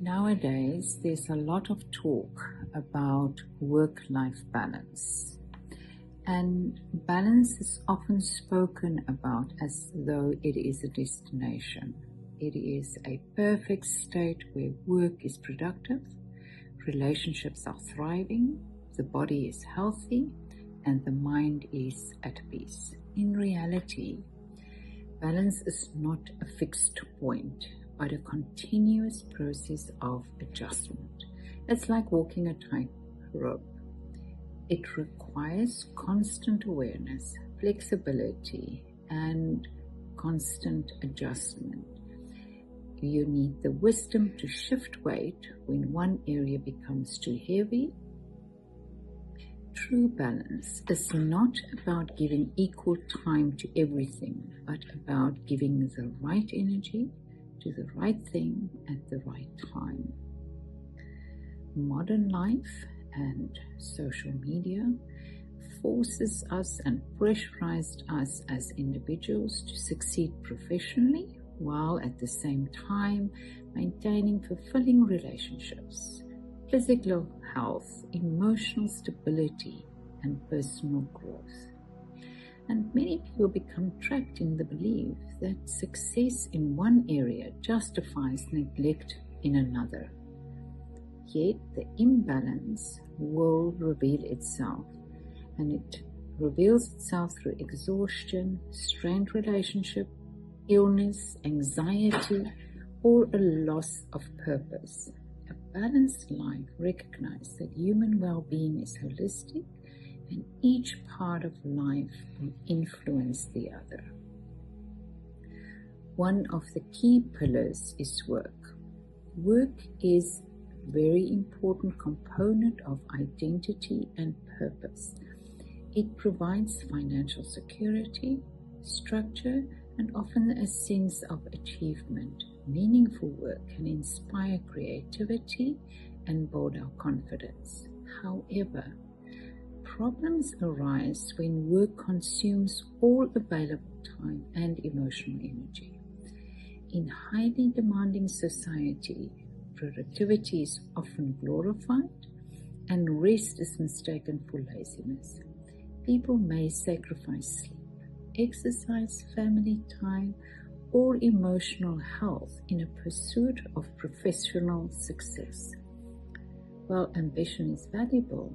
Nowadays, there's a lot of talk about work-life balance. And balance is often spoken about as though it is a destination. It is a perfect state where work is productive, relationships are thriving, the body is healthy, and the mind is at peace. In reality, balance is not a fixed point, but a continuous process of adjustment. It's like walking a tightrope. It requires constant awareness, flexibility, and constant adjustment. You need the wisdom to shift weight when one area becomes too heavy. True balance is not about giving equal time to everything, but about giving the right energy to the right thing at the right time. Modern life and social media forces us and pressurized us as individuals to succeed professionally while at the same time maintaining fulfilling relationships, physical health, emotional stability, and personal growth. And many people become trapped in the belief that success in one area justifies neglect in another. Yet the imbalance will reveal itself, and it reveals itself through exhaustion, strained relationship, illness, anxiety, or a loss of purpose. A balanced life recognizes that human well-being is holistic, and each part of life will influence the other. One of the key pillars is work. Work is a very important component of identity and purpose. It provides financial security, structure, and often a sense of achievement. Meaningful work can inspire creativity and build our confidence. However, problems arise when work consumes all available time and emotional energy. In highly demanding society, productivity is often glorified and rest is mistaken for laziness. People may sacrifice sleep, exercise, family time, or emotional health in a pursuit of professional success. While ambition is valuable,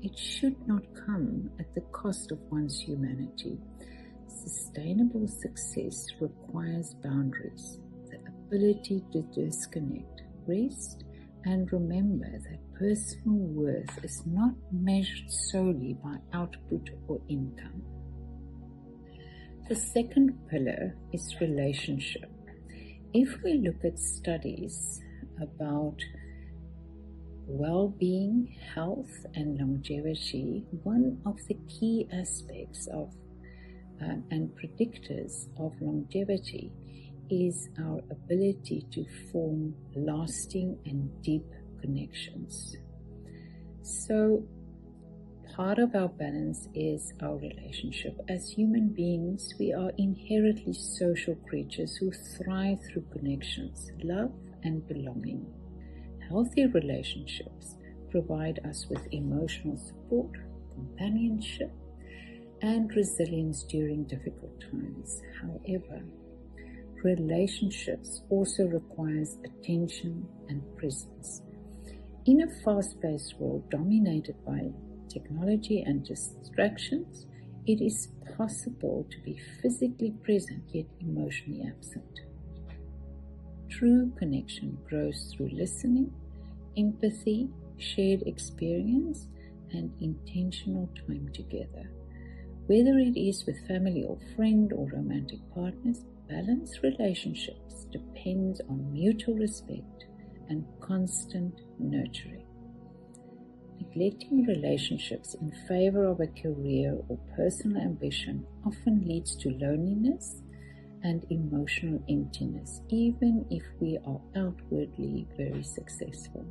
it should not come at the cost of one's humanity. Sustainable success requires boundaries, the ability to disconnect, rest, and remember that personal worth is not measured solely by output or income. The second pillar is relationship. If we look at studies about well-being, health, and longevity, one of the key aspects of and predictors of longevity is our ability to form lasting and deep connections. So part of our balance is our relationship. As human beings, we are inherently social creatures who thrive through connections, love, and belonging. Healthy relationships provide us with emotional support, companionship, and resilience during difficult times. However, relationships also requires attention and presence. In a fast-paced world dominated by technology and distractions, it is possible to be physically present yet emotionally absent. True connection grows through listening, empathy, shared experience, and intentional time together. Whether it is with family or friend or romantic partners, balanced relationships depend on mutual respect and constant nurturing. Neglecting relationships in favor of a career or personal ambition often leads to loneliness and emotional emptiness, even if we are outwardly very successful.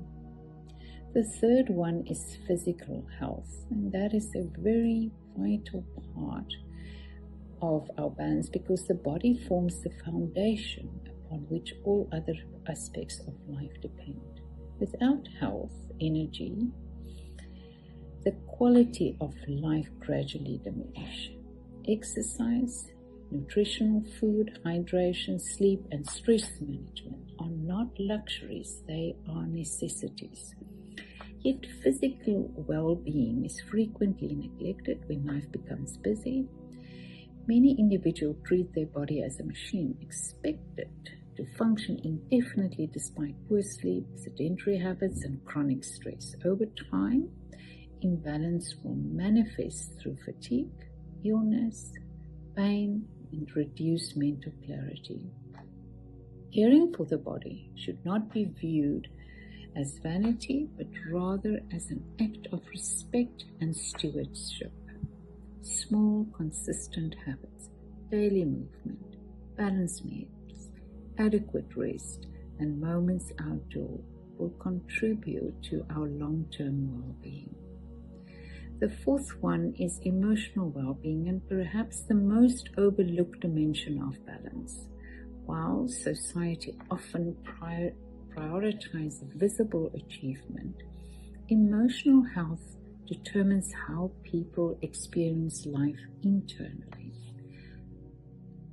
The third one is physical health, and that is a very vital part of our balance because the body forms the foundation on which all other aspects of life depend. Without health, energy, the quality of life gradually diminishes. Exercise, nutritional food, hydration, sleep, and stress management are not luxuries, they are necessities. Yet physical well-being is frequently neglected when life becomes busy. Many individuals treat their body as a machine, expected to function indefinitely despite poor sleep, sedentary habits, and chronic stress. Over time, imbalance will manifest through fatigue, illness, pain, and reduced mental clarity. Caring for the body should not be viewed as vanity, but rather as an act of respect and stewardship. Small, consistent habits, daily movement, balanced meals, adequate rest, and moments outdoors will contribute to our long-term well-being. The fourth one is emotional well-being, and perhaps the most overlooked dimension of balance. While society often prioritizes visible achievement, emotional health determines how people experience life internally.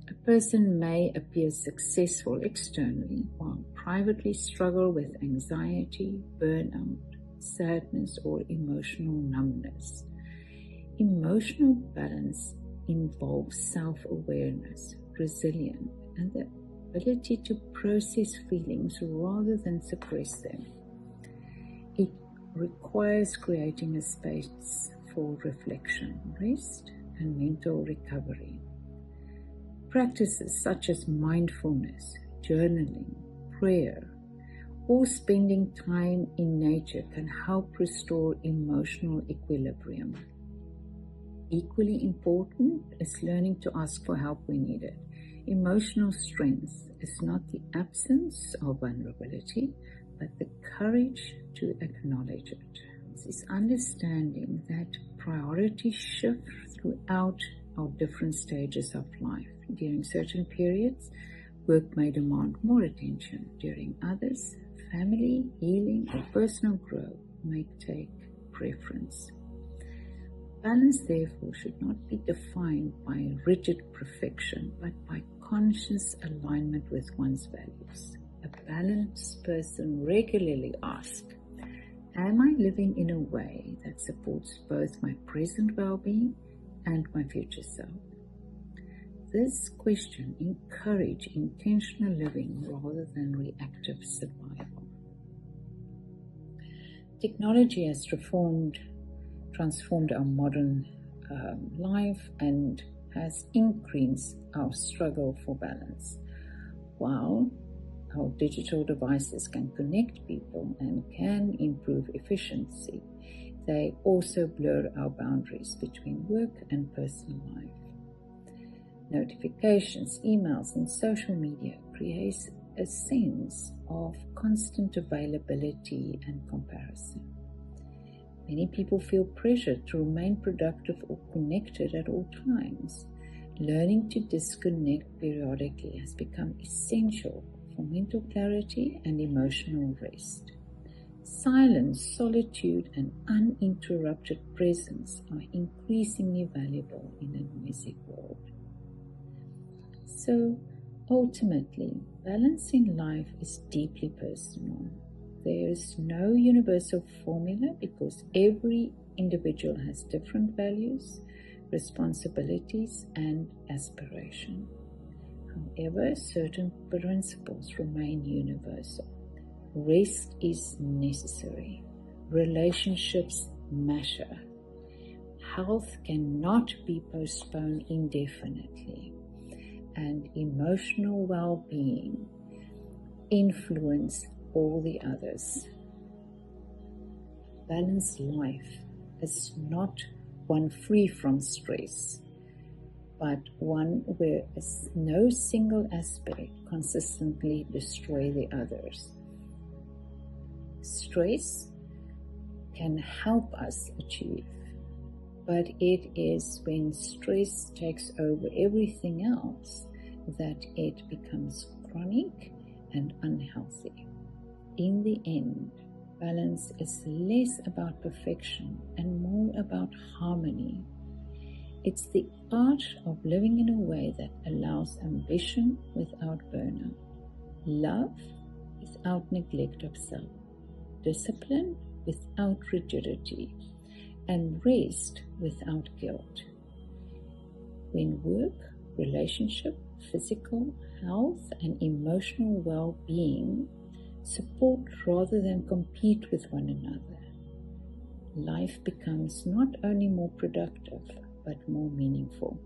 A person may appear successful externally while privately struggle with anxiety, burnout, sadness, or emotional numbness. Emotional balance involves self-awareness, resilience, and the ability to process feelings rather than suppress them. It requires creating a space for reflection, rest, and mental recovery. Practices such as mindfulness, journaling, prayer, or spending time in nature can help restore emotional equilibrium. Equally important is learning to ask for help when needed. Emotional strength is not the absence of vulnerability, but the courage to acknowledge it. This is understanding that priorities shift throughout our different stages of life. During certain periods, work may demand more attention. During others, family, healing, or personal growth may take preference. Balance, therefore, should not be defined by rigid perfection, but by conscious alignment with one's values. A balanced person regularly asks, am I living in a way that supports both my present well-being and my future self? This question encourages intentional living rather than reactive survival. Technology has transformed our modern life and has increased our struggle for balance. While our digital devices can connect people and can improve efficiency, they also blur our boundaries between work and personal life. Notifications, emails, and social media create a sense of constant availability and comparison. Many people feel pressured to remain productive or connected at all times. Learning to disconnect periodically has become essential for mental clarity and emotional rest. Silence, solitude, and uninterrupted presence are increasingly valuable in a noisy world. So, ultimately, balance in life is deeply personal. There is no universal formula because every individual has different values, responsibilities, and aspirations. However, certain principles remain universal. Rest is necessary. Relationships matter. Health cannot be postponed indefinitely. And emotional well-being influence all the others. Balanced life is not one free from stress, but one where no single aspect consistently destroys the others. Stress can help us achieve, but it is when stress takes over everything else that it becomes chronic and unhealthy. In the end, balance is less about perfection and more about harmony. It's the art of living in a way that allows ambition without burnout, love without neglect of self, discipline without rigidity, and rest without guilt. When work, relationship, physical health, and emotional well-being support rather than compete with one another, life becomes not only more productive but more meaningful.